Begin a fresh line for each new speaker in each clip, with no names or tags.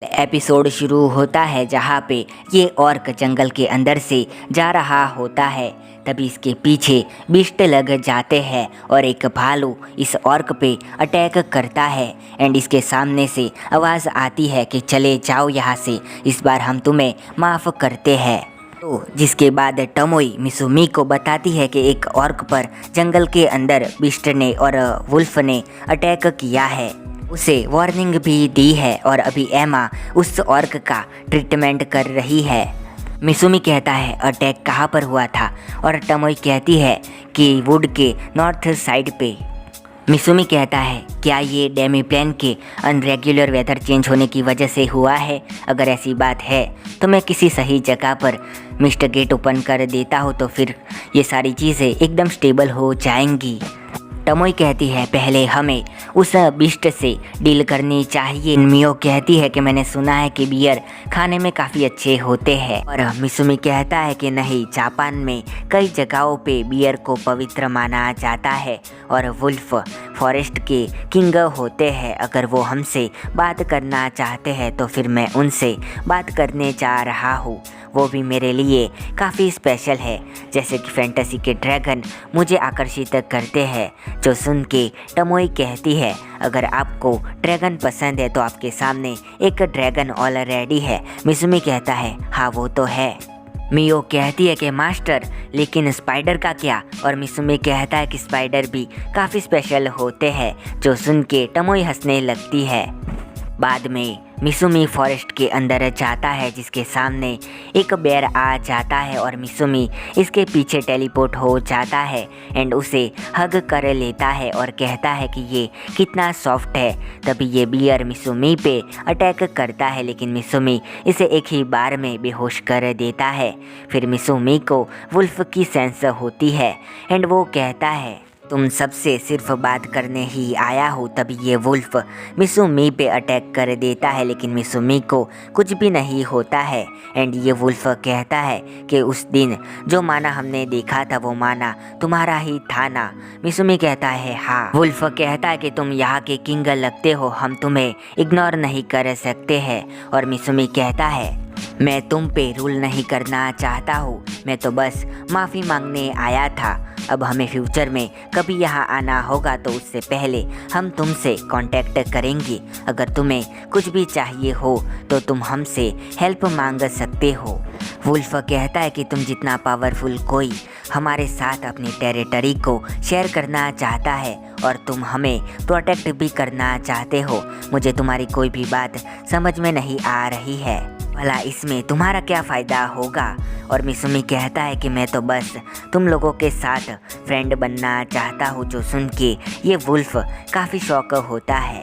Episode शुरू होता है जहाँ पे ये ऑर्क जंगल के अंदर से जा रहा होता है। तभी इसके पीछे बिस्ट लग जाते हैं और एक भालू इस ऑर्क पे अटैक करता है एंड इसके सामने से आवाज़ आती है कि चले जाओ यहाँ से, इस बार हम तुम्हें माफ़ करते हैं। तो जिसके बाद टमोई मिसुमी को बताती है कि एक ऑर्क पर जंगल के अंदर बिस्ट ने और वुल्फ ने अटैक किया है, उसे वार्निंग भी दी है और अभी एमा उस ऑर्क का ट्रीटमेंट कर रही है। मिसुमी कहता है अटैक कहाँ पर हुआ था और टमोई कहती है कि वुड के नॉर्थ साइड पे। मिसुमी कहता है क्या ये डेमी प्लेन के अनरेगुलर वेदर चेंज होने की वजह से हुआ है? अगर ऐसी बात है तो मैं किसी सही जगह पर मिस्टर गेट ओपन कर देता हूँ तो फिर ये सारी चीज़ें एकदम स्टेबल हो जाएंगी। टमोई कहती है पहले हमें उस बिस्ट से डील करनी चाहिए। मियो कहती है कि मैंने सुना है कि बियर खाने में काफ़ी अच्छे होते हैं और मिसुमी कहता है कि नहीं, जापान में कई जगहों पे बियर को पवित्र माना जाता है और वुल्फ फॉरेस्ट के किंग होते हैं। अगर वो हमसे बात करना चाहते हैं तो फिर मैं उनसे बात करने जा रहा हूँ। वो भी मेरे लिए काफ़ी स्पेशल है, जैसे कि फैंटेसी के ड्रैगन मुझे आकर्षित करते हैं। जो सुन के टमोई कहती है अगर आपको ड्रैगन पसंद है तो आपके सामने एक ड्रैगन ऑलरेडी है। मिसुमी कहता है हाँ वो तो है। मियो कहती है कि मास्टर लेकिन स्पाइडर का क्या? और मिसुमी कहता है कि स्पाइडर भी काफ़ी स्पेशल होते हैं। जो सुन के टमोई हंसने लगती है। बाद में मिसुमी फॉरेस्ट के अंदर जाता है जिसके सामने एक बेर आ जाता है और मिसुमी इसके पीछे टेलीपोर्ट हो जाता है एंड उसे हग कर लेता है और कहता है कि ये कितना सॉफ्ट है। तभी ये बियर मिसुमी पे अटैक करता है लेकिन मिसुमी इसे एक ही बार में बेहोश कर देता है। फिर मिसुमी को वुल्फ की सेंस होती है एंड वो कहता है तुम सबसे सिर्फ बात करने ही आया हो। तभी ये वुल्फ मिसुमी पे अटैक कर देता है लेकिन मिसुमी को कुछ भी नहीं होता है एंड ये वुल्फ कहता है कि उस दिन जो माना हमने देखा था वो माना तुम्हारा ही था ना? मिसुमी कहता है हाँ। वुल्फ कहता है कि तुम यहाँ के किंग लगते हो, हम तुम्हें इग्नोर नहीं कर सकते हैं। और मिसुमी कहता है मैं तुम पे रूल नहीं करना चाहता हूँ, मैं तो बस माफ़ी मांगने आया था। अब हमें फ्यूचर में कभी यहाँ आना होगा तो उससे पहले हम तुमसे कांटेक्ट करेंगे। अगर तुम्हें कुछ भी चाहिए हो तो तुम हमसे हेल्प मांग सकते हो। वुल्फ कहता है कि तुम जितना पावरफुल कोई हमारे साथ अपनी टेरिटरी को शेयर करना चाहता है और तुम हमें प्रोटेक्ट भी करना चाहते हो। मुझे तुम्हारी कोई भी बात समझ में नहीं आ रही है, भला इसमें तुम्हारा क्या फ़ायदा होगा? और मिसुमी कहता है कि मैं तो बस तुम लोगों के साथ फ्रेंड बनना चाहता हूँ। जो सुन के ये वुल्फ काफ़ी शौक होता है।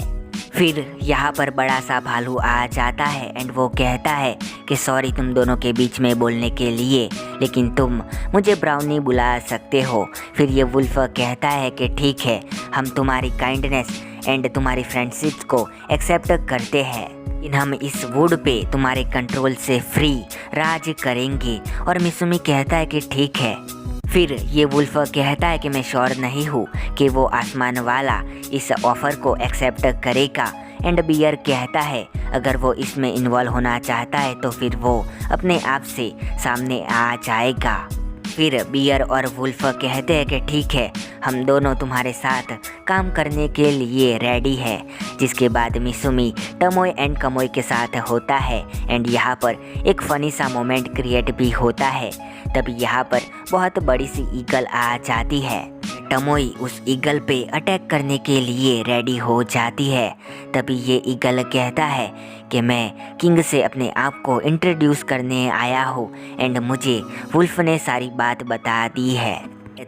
फिर यहाँ पर बड़ा सा भालू आ जाता है एंड वो कहता है कि सॉरी तुम दोनों के बीच में बोलने के लिए, लेकिन तुम मुझे ब्राउनी बुला सकते हो। फिर ये वुल्फ कहता है कि ठीक है, हम तुम्हारी काइंडनेस एंड तुम्हारी फ्रेंडशिप को एक्सेप्ट करते हैं, लेकिन हम इस वुड पे तुम्हारे कंट्रोल से फ्री राज करेंगे। और मिसुमी कहता है कि ठीक है। फिर ये वुल्फ कहता है कि मैं श्योर नहीं हूँ कि वो आसमान वाला इस ऑफ़र को एक्सेप्ट करेगा एंड बियर कहता है अगर वो इसमें इन्वॉल्व होना चाहता है तो फिर वो अपने आप से सामने आ जाएगा। फिर बियर और वुल्फ कहते हैं कि ठीक है, हम दोनों तुम्हारे साथ काम करने के लिए रेडी है। जिसके बाद मिसुमी टमोई एंड कमोई के साथ होता है एंड यहाँ पर एक फ़नी सा मोमेंट क्रिएट भी होता है। तभी यहाँ पर बहुत बड़ी सी ईगल आ जाती है। टमोई उस ईगल पे अटैक करने के लिए रेडी हो जाती है। तभी ये ईगल कहता है कि मैं किंग से अपने आप को इंट्रोड्यूस करने आया हूँ एंड मुझे वुल्फ ने सारी बात बता दी है।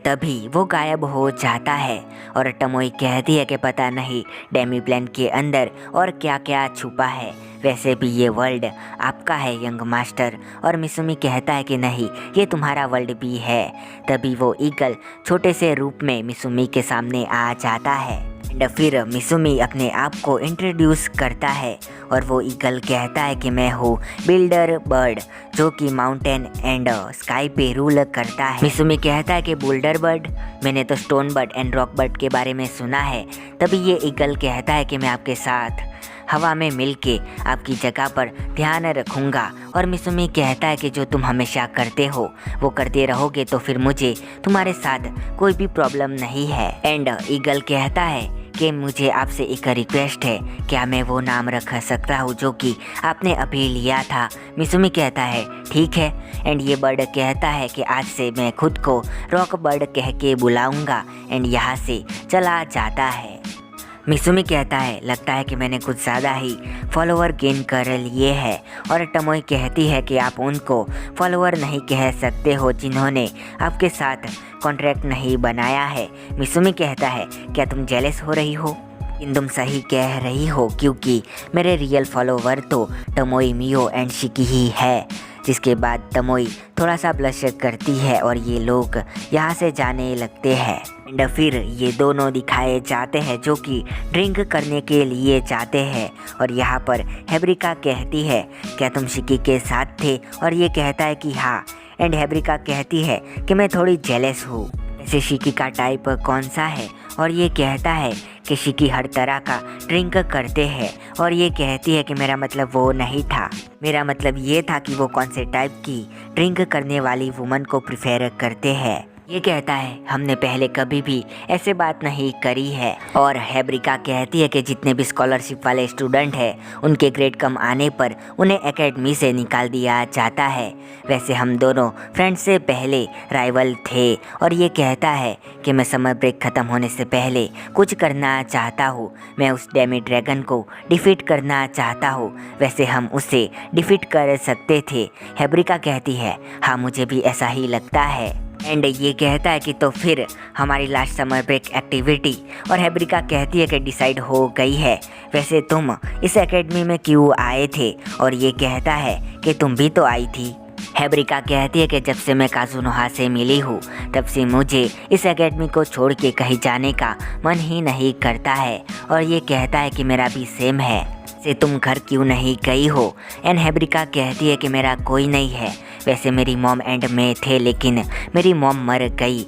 तभी वो गायब हो जाता है और टमोई कहती है कि पता नहीं डेमी प्लेन के अंदर और क्या क्या छुपा है, वैसे भी ये वर्ल्ड आपका है यंग मास्टर। और मिसुमी कहता है कि नहीं, ये तुम्हारा वर्ल्ड भी है। तभी वो ईगल छोटे से रूप में मिसुमी के सामने आ जाता है एंड फिर मिसुमी अपने आप को इंट्रोड्यूस करता है और वो ईगल कहता है कि मैं हूँ बिल्डर बर्ड जो कि माउंटेन एंड स्काई पे रूल करता है। मिसुमी कहता है कि बुल्डर बर्ड, मैंने तो stone bird and rock bird के बारे में सुना है। तभी ये ईगल कहता है कि मैं आपके साथ हवा में मिलके आपकी जगह पर ध्यान रखूँगा। और मिसुमी कहता है कि जो तुम हमेशा करते हो वो करते रहोगे तो फिर मुझे तुम्हारे साथ कोई भी प्रॉब्लम नहीं है। एंड ईगल कहता है कि मुझे आपसे एक रिक्वेस्ट है, क्या मैं वो नाम रख सकता हूँ जो कि आपने अभी लिया था। मिसुमी कहता है ठीक है। एंड ये बर्ड कहता है कि आज से मैं खुद को रॉक बर्ड कह के बुलाऊंगा। एंड यहाँ से चला जाता है। मिसुमी कहता है लगता है कि मैंने कुछ ज़्यादा ही फॉलोअर गेन कर लिए हैं। और टमोई कहती है कि आप उनको फॉलोअर नहीं कह सकते हो जिन्होंने आपके साथ कॉन्ट्रैक्ट नहीं बनाया है। मिसुमी कहता है क्या तुम जेलस हो रही हो? तुम सही कह रही हो क्योंकि मेरे रियल फॉलोवर तो टमोई, मियो एंड शिकी ही है। जिसके बाद टमोई थोड़ा सा ब्लश करती है और ये लोग यहाँ से जाने लगते हैं। एंड फिर ये दोनों दिखाए जाते हैं जो कि ड्रिंक करने के लिए जाते हैं। और यहाँ पर हेब्रिका कहती है क्या तुम शिकी के साथ थे? और ये कहता है कि हाँ। एंड हेब्रिका कहती है कि मैं थोड़ी जेलस हूँ। ऐसे शिकी का टाइप कौन सा है? और ये कहता है कि शिकी हर तरह का ड्रिंक करते हैं। और ये कहती है कि मेरा मतलब वो नहीं था, मेरा मतलब ये था कि वो कौन से टाइप की ड्रिंक करने वाली वुमन को प्रिफेर करते हैं। ये कहता है हमने पहले कभी भी ऐसे बात नहीं करी है। और हेब्रिका कहती है कि जितने भी स्कॉलरशिप वाले स्टूडेंट हैं उनके ग्रेड कम आने पर उन्हें एकेडमी से निकाल दिया जाता है। वैसे हम दोनों फ्रेंड्स से पहले राइवल थे। और ये कहता है कि मैं समर ब्रेक ख़त्म होने से पहले कुछ करना चाहता हूँ, मैं उस डेमी ड्रैगन को डिफीट करना चाहता हूँ। वैसे हम उसे डिफीट कर सकते थे। हेब्रिका कहती है हाँ मुझे भी ऐसा ही लगता है। एंड ये कहता है कि तो फिर हमारी लास्ट समर ब्रेक एक्टिविटी। और हेब्रिका कहती है कि डिसाइड हो गई है। वैसे तुम इस एकेडमी में क्यों आए थे? और ये कहता है कि तुम भी तो आई थी। हेब्रिका कहती है कि जब से मैं काजुनोहा से मिली हूँ तब से मुझे इस एकेडमी को छोड़ के कहीं जाने का मन ही नहीं करता है। और ये कहता है कि मेरा भी सेम है, से तुम घर क्यों नहीं गई हो? एंड हेब्रिका कहती है कि मेरा कोई नहीं है। वैसे मेरी मॉम एंड मैं थे लेकिन मेरी मॉम मर गई।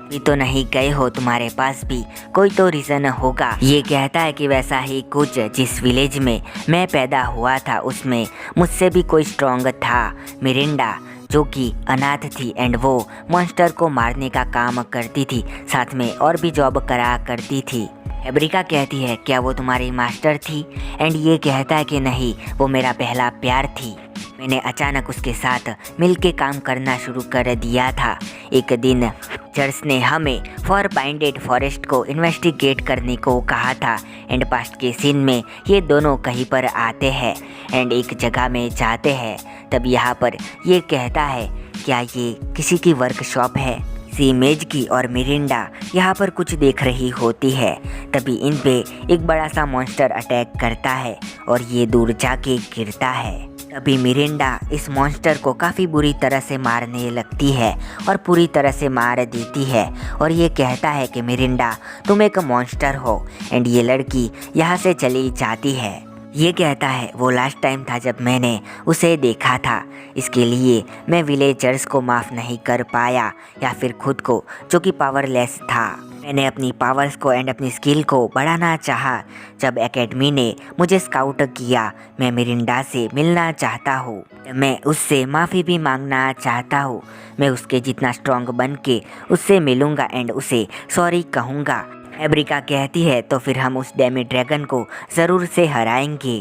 भी तो नहीं गए हो, तुम्हारे पास भी कोई तो रीज़न होगा। ये कहता है कि वैसा ही कुछ जिस विलेज में मैं पैदा हुआ था उसमें मुझसे भी कोई स्ट्रॉन्ग था, मिरिंडा, जो कि अनाथ थी। एंड वो मॉन्स्टर को मारने का काम करती थी, साथ में और भी जॉब करा करती थी। हेब्रिका कहती है क्या वो तुम्हारी मास्टर थी? एंड ये कहता है कि नहीं, वो मेरा पहला प्यार थी। मैंने अचानक उसके साथ मिलके काम करना शुरू कर दिया था। एक दिन चर्च ने हमें फॉर बाइंडेड फॉरेस्ट को इन्वेस्टिगेट करने को कहा था। एंड पास्ट के सीन में ये दोनों कहीं पर आते हैं एंड एक जगह में जाते हैं। तब यहाँ पर ये कहता है क्या ये किसी की वर्कशॉप है? इसी इमेज की। और मिरिंडा यहाँ पर कुछ देख रही होती है। तभी इन पे एक बड़ा सा मॉन्स्टर अटैक करता है और ये दूर जाके गिरता है। तभी मिरिंडा इस मॉन्स्टर को काफ़ी बुरी तरह से मारने लगती है और पूरी तरह से मार देती है। और ये कहता है कि मिरिंडा तुम एक मॉन्स्टर हो। एंड ये लड़की यहाँ से चली जाती है। ये कहता है वो लास्ट टाइम था जब मैंने उसे देखा था, इसके लिए मैं विलेजर्स को माफ़ नहीं कर पाया या फिर खुद को, जो कि पावरलेस था। मैंने अपनी पावर्स को एंड अपनी स्किल को बढ़ाना चाहा। जब एकेडमी ने मुझे स्काउट किया, मैं मिरिंडा से मिलना चाहता हूँ, मैं उससे माफ़ी भी मांगना चाहता हूँ। मैं उसके जितना स्ट्रॉन्ग बन के उससे मिलूँगा एंड उसे सॉरी कहूँगा। हेब्रिका कहती है तो फिर हम उस डेमी ड्रैगन को ज़रूर से हराएंगे।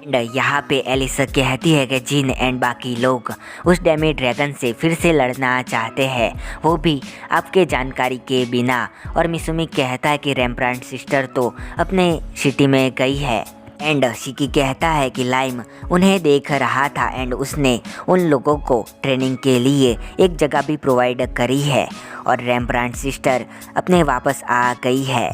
एंड यहाँ पे एलिस कहती है कि जिन एंड बाकी लोग उस डेमी ड्रैगन से फिर से लड़ना चाहते हैं, वो भी आपके जानकारी के बिना। और मिसुमी कहता है कि रेम्ब्रांड सिस्टर तो अपने सिटी में गई है। एंड शिकी कहता है कि लाइम उन्हें देख रहा था एंड उसने उन लोगों को ट्रेनिंग के लिए एक जगह भी प्रोवाइड करी है और रेम्ब्रांड सिस्टर अपने वापस आ गई है।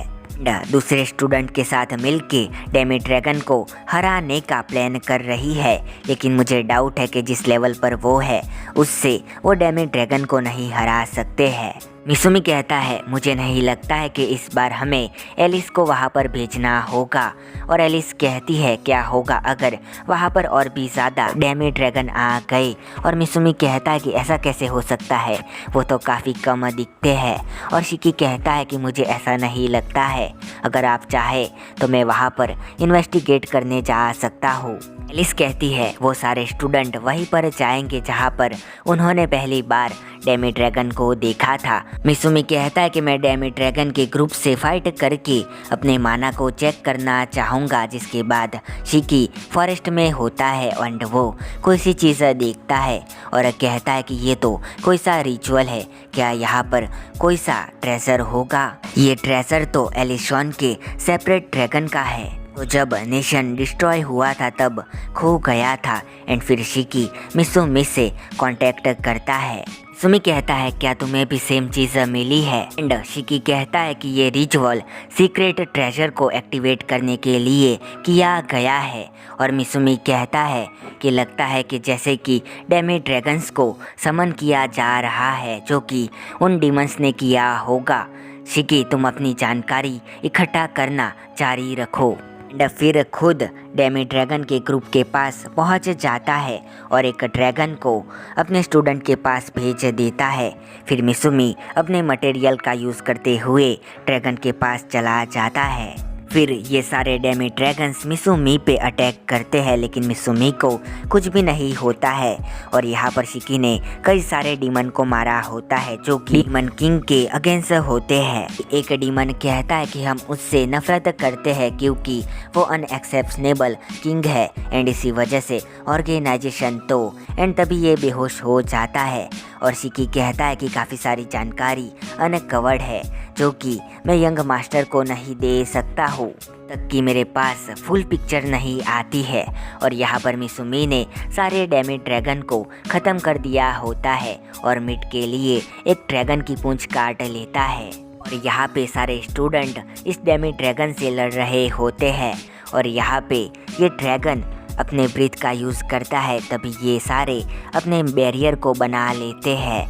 दूसरे स्टूडेंट के साथ मिलके डेमी ड्रैगन को हराने का प्लान कर रही है, लेकिन मुझे डाउट है कि जिस लेवल पर वो है उससे वो डेमी ड्रैगन को नहीं हरा सकते हैं। मिसुमी कहता है मुझे नहीं लगता है कि इस बार हमें एलिस को वहाँ पर भेजना होगा। और एलिस कहती है क्या होगा अगर वहाँ पर और भी ज़्यादा डेमी ड्रैगन आ गए। और मिसुमी कहता है कि ऐसा कैसे हो सकता है, वो तो काफ़ी कम दिखते हैं। और शिकी कहता है कि मुझे ऐसा नहीं लगता है, अगर आप चाहे तो मैं वहाँ पर इन्वेस्टिगेट करने जा सकता हूँ। एलिस कहती है वो सारे स्टूडेंट वहीं पर जाएंगे जहाँ पर उन्होंने पहली बार डेमी ड्रैगन को देखा था। मिसुमी कहता है कि मैं डेमी ड्रैगन के ग्रुप से फाइट करके अपने माना को चेक करना चाहूँगा। जिसके बाद शिकी फॉरेस्ट में होता है एंड वो कोई सी चीज़ देखता है और कहता है कि ये तो कोई सा रिचुअल है, क्या यहाँ पर कोई सा ट्रेजर होगा। ये ट्रेजर तो एलिशॉन के सेपरेट ड्रैगन का है, तो जब नेशन डिस्ट्रॉय हुआ था तब खो गया था। एंड फिर शिकी मिसुमी से कांटेक्ट करता है। मिसुमी कहता है क्या तुम्हें भी सेम चीज़ मिली है। एंड शिकी कहता है कि ये रिचुअल सीक्रेट ट्रेजर को एक्टिवेट करने के लिए किया गया है। और मिसुमी कहता है कि लगता है कि जैसे कि डेमी ड्रैगन्स को समन किया जा रहा है जो कि उन डीमंस ने किया होगा। शिकी तुम अपनी जानकारी इकट्ठा करना जारी रखो। एंड फिर खुद डेमी ड्रैगन के ग्रुप के पास पहुंच जाता है और एक ड्रैगन को अपने स्टूडेंट के पास भेज देता है। फिर मिसुमी अपने मटेरियल का यूज़ करते हुए ड्रैगन के पास चला जाता है। फिर ये सारे डेमी ड्रैगन्स मिसुमी पे अटैक करते हैं, लेकिन मिसुमी को कुछ भी नहीं होता है। और यहाँ पर शिकी ने कई सारे डीमन को मारा होता है जो कि डीमन किंग के अगेंस्ट होते हैं। एक डीमन कहता है कि हम उससे नफरत करते हैं क्योंकि वो अनएक्सेप्शनेबल किंग है एंड इसी वजह से ऑर्गेनाइजेशन तो एंड तभी ये बेहोश हो जाता है। और शिकी कहता है कि काफ़ी सारी जानकारी अनकवर्ड है जो कि मैं यंग मास्टर को नहीं दे सकता हूँ तक कि मेरे पास फुल पिक्चर नहीं आती है। और यहाँ पर मिसुमी ने सारे डेमी ड्रैगन को ख़त्म कर दिया होता है और मीट के लिए एक ड्रैगन की पूंछ काट लेता है। और यहाँ पे सारे स्टूडेंट इस डेमी ड्रैगन से लड़ रहे होते हैं और यहाँ पे ये ड्रैगन अपने ब्रीथ का यूज़ करता है, तभी ये सारे अपने बैरियर को बना लेते हैं।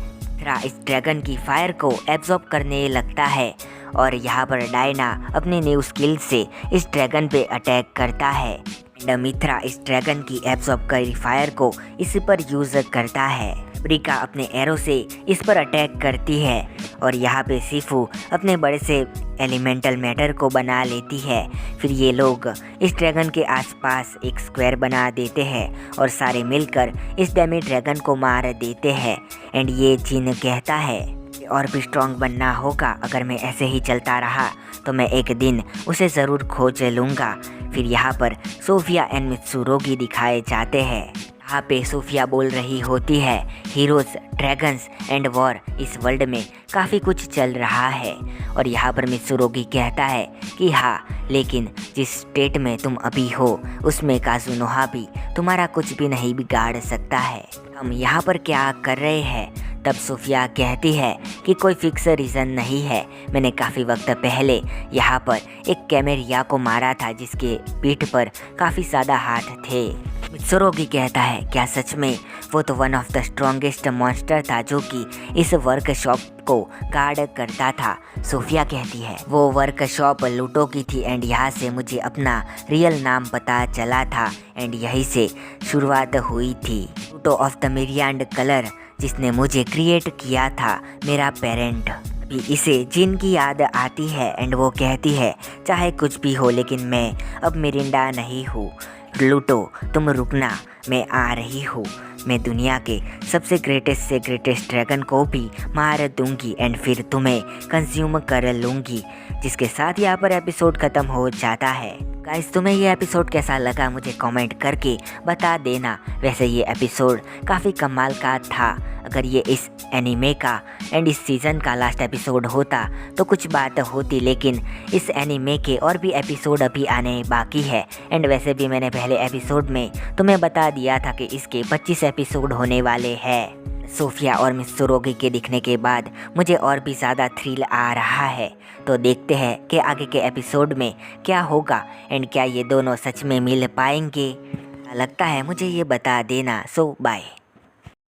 इस ड्रैगन की फायर को एब्जॉर्ब करने लगता है और यहाँ पर डायना अपने न्यू स्किल से इस ड्रैगन पे अटैक करता है। मित्रा इस ड्रैगन की एब्जॉर्ब करी फायर को इस पर यूज़ करता है। ब्रिका अपने एरो से इस पर अटैक करती है और यहाँ पे सिफू अपने बड़े से एलिमेंटल मैटर को बना लेती है। फिर ये लोग इस ड्रैगन के आसपास एक स्क्वायर बना देते हैं और सारे मिलकर इस डेमी ड्रैगन को मार देते हैं। एंड ये जिन कहता है और भी स्ट्रॉन्ग बनना होगा, अगर मैं ऐसे ही चलता रहा तो मैं एक दिन उसे ज़रूर खोज लूँगा। फिर यहाँ पर सोफिया एंड मित्सुरुगी दिखाए जाते हैं। यहाँ पे सोफिया बोल रही होती है हीरोज़ ड्रैगन्स एंड वॉर, इस वर्ल्ड में काफ़ी कुछ चल रहा है। और यहाँ पर मित्सुरुगी कहता है कि हाँ, लेकिन जिस स्टेट में तुम अभी हो उसमें काजुनोहा भी तुम्हारा कुछ भी नहीं बिगाड़ सकता है। हम यहाँ पर क्या कर रहे हैं? तब सोफिया कहती है कि कोई फिक्स रीज़न नहीं है, मैंने काफ़ी वक्त पहले यहाँ पर एक कैमेरिया को मारा था जिसके पीठ पर काफ़ी ज़्यादा हाथ थे। मित्सुरुगी कहता है क्या सच में? वो तो one of the strongest monster था जो कि इस वर्कशॉप को गार्ड करता था। सोफिया कहती है वो वर्कशॉप लूटो की थी एंड यहाँ से मुझे अपना रियल नाम पता चला था एंड यहीं से शुरुआत हुई थी। लूटो ऑफ द मिरियांड कलर, जिसने मुझे क्रिएट किया था मेरा पेरेंट। भी इसे जिन की याद आती है एंड वो कहती है चाहे कुछ भी हो लेकिन मैं अब मिरिंडा नहीं हूँ। लूटो तुम रुकना, मैं आ रही हूँ। मैं दुनिया के सबसे ग्रेटेस्ट से ग्रेटेस्ट ड्रैगन को भी मार दूंगी एंड फिर तुम्हें कंज्यूम कर लूँगी। जिसके साथ यहाँ पर एपिसोड ख़त्म हो जाता है। गाइस, तुम्हें ये एपिसोड कैसा लगा मुझे कमेंट करके बता देना। वैसे ये एपिसोड काफ़ी कमाल का था। अगर ये इस एनीमे का एंड इस सीज़न का लास्ट एपिसोड होता तो कुछ बात होती, लेकिन इस एनीमे के और भी एपिसोड अभी आने बाकी है। एंड वैसे भी मैंने पहले एपिसोड में तुम्हें बता दिया था कि इसके 25 एपिसोड होने वाले हैं। सोफिया और मित्सुरुगी के दिखने के बाद मुझे और भी ज़्यादा थ्रिल आ रहा है। तो देखते हैं कि आगे के एपिसोड में क्या होगा एंड क्या ये दोनों सच में मिल पाएंगे। लगता है मुझे ये बता देना। सो बाय।